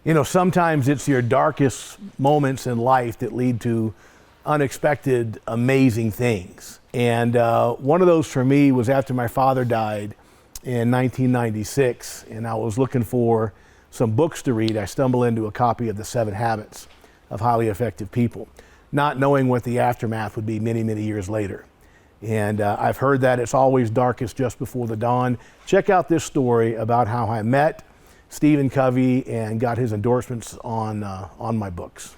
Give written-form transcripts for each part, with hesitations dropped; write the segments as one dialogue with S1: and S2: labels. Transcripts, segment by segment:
S1: You know, sometimes it's your darkest moments in life that lead to unexpected, amazing things. And one of those for me was after my father died in 1996, and I was looking for some books to read. I stumbled into a copy of The 7 Habits of Highly Effective People, not knowing what the aftermath would be many, many years later. And I've heard that it's always darkest just before the dawn. Check out this story about how I met Stephen Covey and got his endorsements on my books.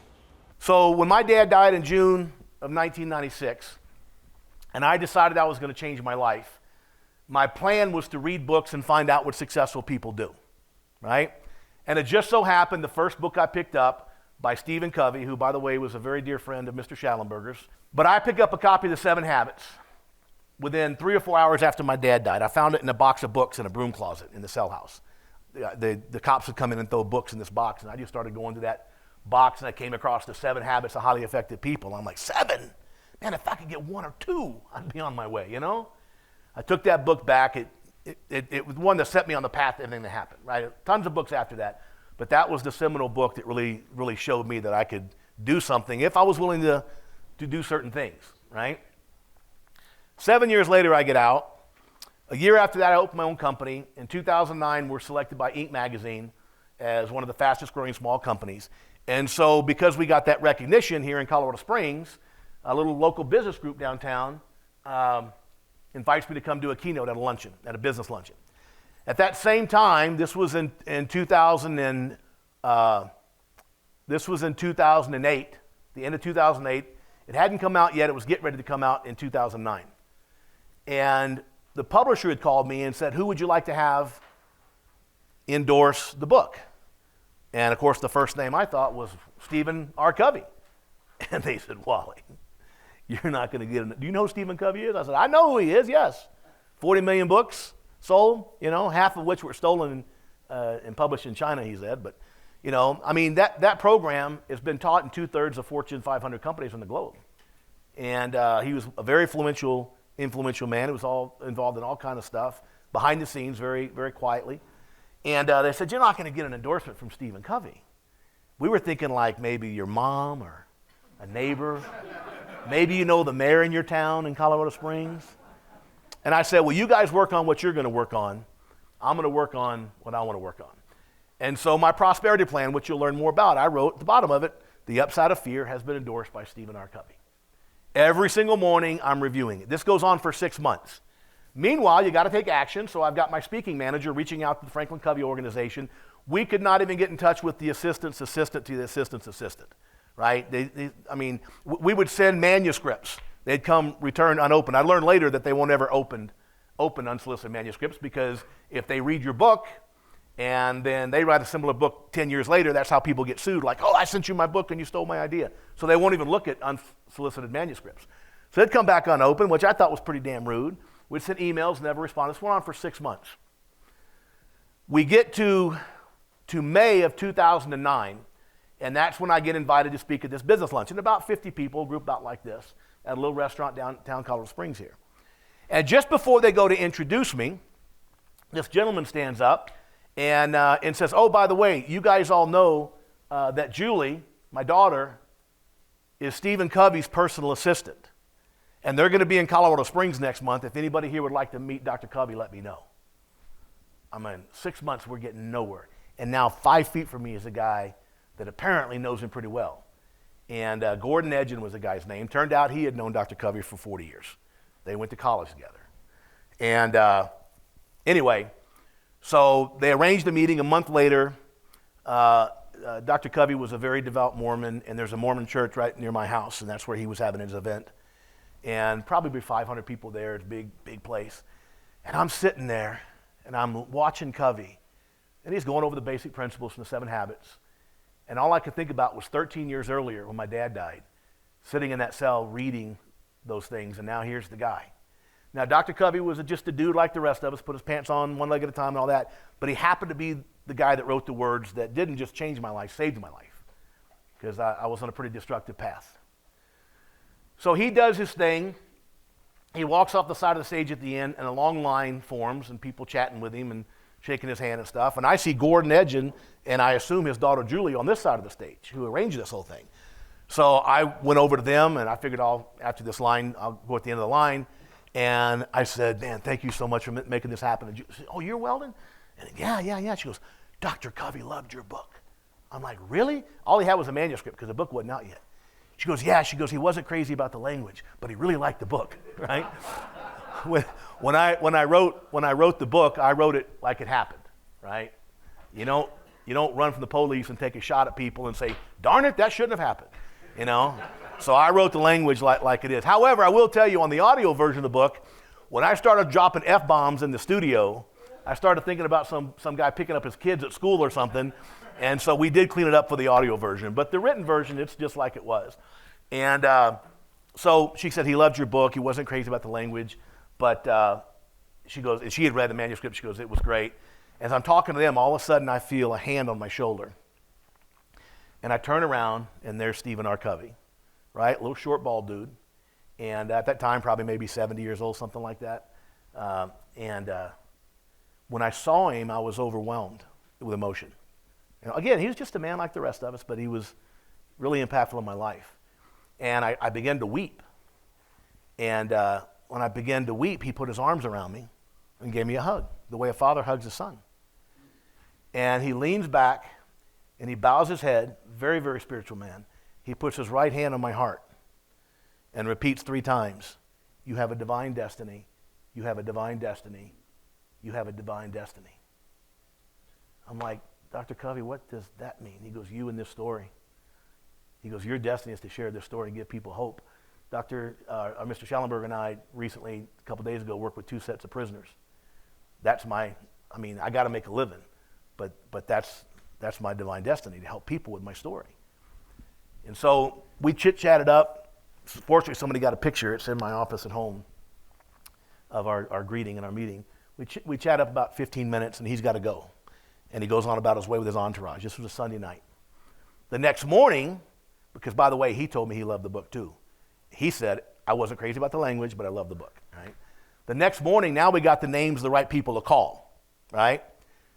S1: So when my dad died in June of 1996, and I decided I was going to change my life, my plan was to read books and find out what successful people do, right? And it just so happened the first book I picked up by Stephen Covey, who, by the way, was a very dear friend of Mr. Schallenberger's. But I picked up a copy of The 7 Habits within 3 or 4 hours after my dad died. I found it in a box of books in a broom closet in the cell house. The cops would come in and throw books in this box, and I just started going to that box, and I came across The 7 Habits of Highly Effective People. I'm like, 7? Man, if I could get 1 or 2, I'd be on my way, you know? I took that book back. It was one that set me on the path to everything that happened, right? Tons of books after that, but that was the seminal book that really, really showed me that I could do something if I was willing to do certain things, right? 7 years later, I get out. A year after that, I opened my own company. In 2009, we're selected by Inc. magazine as one of the fastest growing small companies. And so because we got that recognition here in Colorado Springs, a little local business group downtown invites me to come do a keynote at a luncheon, at a business luncheon. At that same time, this was in 2008, the end of 2008. It hadn't come out yet. It was getting ready to come out in 2009. And the publisher had called me and said, who would you like to have endorse the book? And of course, the first name I thought was Stephen R. Covey. And they said, Wally, you're not going to get it. Do you know who Stephen Covey is? I said, I know who he is, yes. 40 million books sold, you know, half of which were stolen and published in China, he said. But, you know, I mean, that program has been taught in 2/3 of Fortune 500 companies on the globe. And he was a very influential man. It was all involved in all kind of stuff, behind the scenes, very, very quietly. And they said, you're not going to get an endorsement from Stephen Covey. We were thinking like maybe your mom or a neighbor. Maybe you know the mayor in your town in Colorado Springs. And I said, well, you guys work on what you're going to work on. I'm going to work on what I want to work on. And so my prosperity plan, which you'll learn more about, I wrote at the bottom of it, The Upside of Fear has been endorsed by Stephen R. Covey. Every single morning, I'm reviewing it. This goes on for 6 months. Meanwhile, you got to take action, so I've got my speaking manager reaching out to the Franklin Covey organization. We could not even get in touch with the assistant's assistant to the assistant's assistant, right? We would send manuscripts. They'd come returned unopened. I learned later that they won't ever open unsolicited manuscripts, because if they read your book and then they write a similar book 10 years later, that's how people get sued. Like, oh, I sent you my book and you stole my idea. So they won't even look at unsolicited manuscripts. So they'd come back unopened, which I thought was pretty damn rude. We'd send emails, never respond. This went on for 6 months. We get to May of 2009, and that's when I get invited to speak at this business luncheon. About 50 people, grouped about like this, at a little restaurant downtown Colorado Springs here. And just before they go to introduce me, this gentleman stands up and says, oh, by the way, you guys all know that Julie, my daughter, is Stephen Covey's personal assistant. And they're going to be in Colorado Springs next month. If anybody here would like to meet Dr. Covey, let me know. I mean, 6 months, we're getting nowhere. And now 5 feet from me is a guy that apparently knows him pretty well. And Gordon Edgen was the guy's name. Turned out he had known Dr. Covey for 40 years. They went to college together. And anyway, so they arranged a meeting. A month later, Dr. Covey was a very devout Mormon, and there's a Mormon church right near my house, and that's where he was having his event. And probably 500 people there. It's a big, big place. And I'm sitting there, and I'm watching Covey, and he's going over the basic principles from the 7 Habits. And all I could think about was 13 years earlier when my dad died, sitting in that cell reading those things, and now here's the guy. Now, Dr. Covey was just a dude like the rest of us, put his pants on one leg at a time and all that, but he happened to be the guy that wrote the words that didn't just change my life, saved my life, because I was on a pretty destructive path. So he does his thing. He walks off the side of the stage at the end, and a long line forms, and people chatting with him and shaking his hand and stuff. And I see Gordon Edgen, and I assume his daughter Julie on this side of the stage, who arranged this whole thing. So I went over to them, and I figured after this line, I'll go at the end of the line. And I said, man, thank you so much for making this happen. And she said, oh, you're Weldon? And yeah. She goes, Dr. Covey loved your book. I'm like, really? All he had was a manuscript because the book wasn't out yet. She goes, yeah. She goes, he wasn't crazy about the language, but he really liked the book, right? When I wrote the book, I wrote it like it happened, right? You don't run from the police and take a shot at people and say, darn it, that shouldn't have happened, you know? So I wrote the language like it is. However, I will tell you on the audio version of the book, when I started dropping F-bombs in the studio, I started thinking about some guy picking up his kids at school or something, and so we did clean it up for the audio version. But the written version, it's just like it was. And so she said he loved your book. He wasn't crazy about the language, but she goes, and she had read the manuscript. She goes, it was great. As I'm talking to them, all of a sudden I feel a hand on my shoulder. And I turn around, and there's Stephen R. Covey, right? A little short, bald dude. And at that time, probably maybe 70 years old, something like that. When I saw him, I was overwhelmed with emotion. You know, again, he was just a man like the rest of us, but he was really impactful in my life. And I began to weep. And when I began to weep, he put his arms around me and gave me a hug, the way a father hugs a son. And he leans back, and he bows his head, very, very spiritual man. He puts his right hand on my heart and repeats 3 times, you have a divine destiny, you have a divine destiny, you have a divine destiny. I'm like, Dr. Covey, what does that mean? He goes, you in this story. He goes, your destiny is to share this story and give people hope. Mr. Schellenberg and I recently, a couple days ago, worked with 2 sets of prisoners. That's I got to make a living, but that's my divine destiny, to help people with my story. And so we chit-chatted up. Fortunately, somebody got a picture. It's in my office at home of our greeting and our meeting. We chat up about 15 minutes, and he's got to go. And he goes on about his way with his entourage. This was a Sunday night. The next morning, because, by the way, he told me he loved the book too. He said, I wasn't crazy about the language, but I love the book, right? The next morning, now we got the names of the right people to call, right?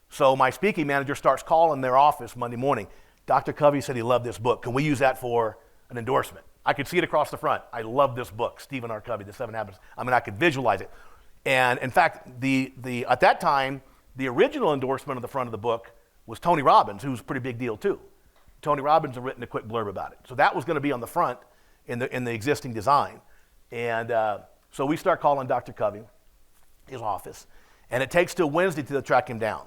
S1: So my speaking manager starts calling their office Monday morning. Dr. Covey said he loved this book. Can we use that for an endorsement? I could see it across the front. I love this book, Stephen R. Covey, The 7 Habits. I could visualize it. And in fact, at that time, the original endorsement on the front of the book was Tony Robbins, who's a pretty big deal too. Tony Robbins had written a quick blurb about it. So that was going to be on the front in the existing design. And so we start calling Dr. Covey, his office, and it takes till Wednesday to track him down.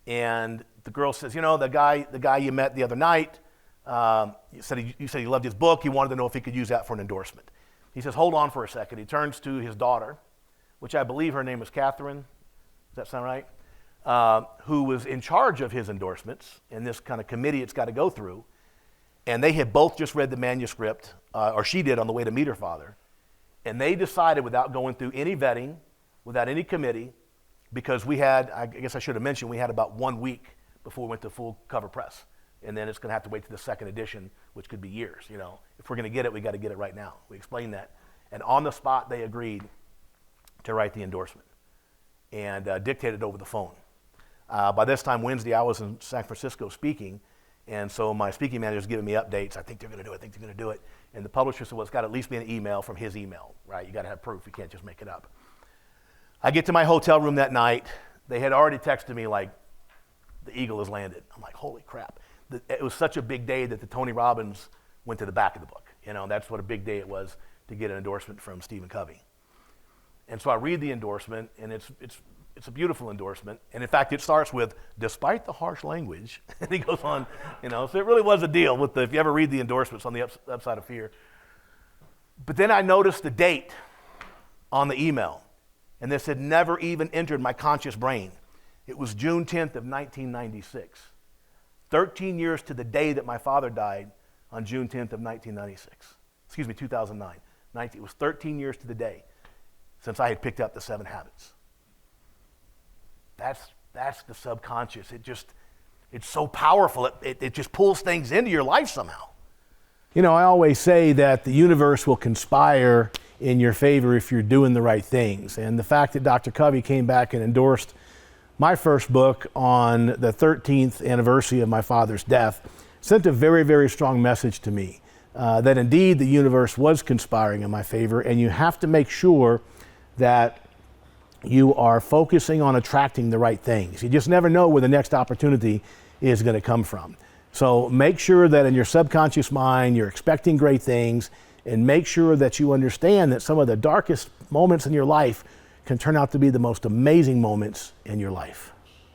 S1: And the girl says, you know, the guy you met the other night, you said he loved his book. He wanted to know if he could use that for an endorsement. He says, hold on for a second. He turns to his daughter, which I believe her name is Catherine. Does that sound right? Who was in charge of his endorsements in this kind of committee it's got to go through. And they had both just read the manuscript, or she did on the way to meet her father. And they decided, without going through any vetting, without any committee, because we had, I guess I should have mentioned, we had about 1 week before we went to full cover press. And then it's going to have to wait to the second edition, which could be years, you know. If we're going to get it, we got to get it right now. We explained that. And on the spot, they agreed to write the endorsement and dictated over the phone. By this time, Wednesday, I was in San Francisco speaking, and so my speaking manager was giving me updates. I think they're going to do it. I think they're going to do it. And the publisher said, well, it's got to at least be an email from his email, right? You got to have proof. You can't just make it up. I get to my hotel room that night. They had already texted me like, the Eagle has landed. I'm like, holy crap. It was such a big day that the Tony Robbins went to the back of the book. You know, that's what a big day it was to get an endorsement from Stephen Covey. And so I read the endorsement, and it's a beautiful endorsement. And in fact, it starts with, despite the harsh language, and he goes on, you know, so it really was a deal with if you ever read the endorsements on the upside of fear. But then I noticed the date on the email, and this had never even entered my conscious brain. It was June 10th of 1996. 13 years to the day that my father died on June 10th of 2009. It was 13 years to the day since I had picked up the 7 Habits. That's the subconscious. It's so powerful. It just pulls things into your life somehow. You know, I always say that the universe will conspire in your favor if you're doing the right things. And the fact that Dr. Covey came back and endorsed my first book on the 13th anniversary of my father's death sent a very, very strong message to me that indeed the universe was conspiring in my favor, and you have to make sure that you are focusing on attracting the right things. You just never know where the next opportunity is going to come from. So make sure that in your subconscious mind you're expecting great things, and make sure that you understand that some of the darkest moments in your life can turn out to be the most amazing moments in your life.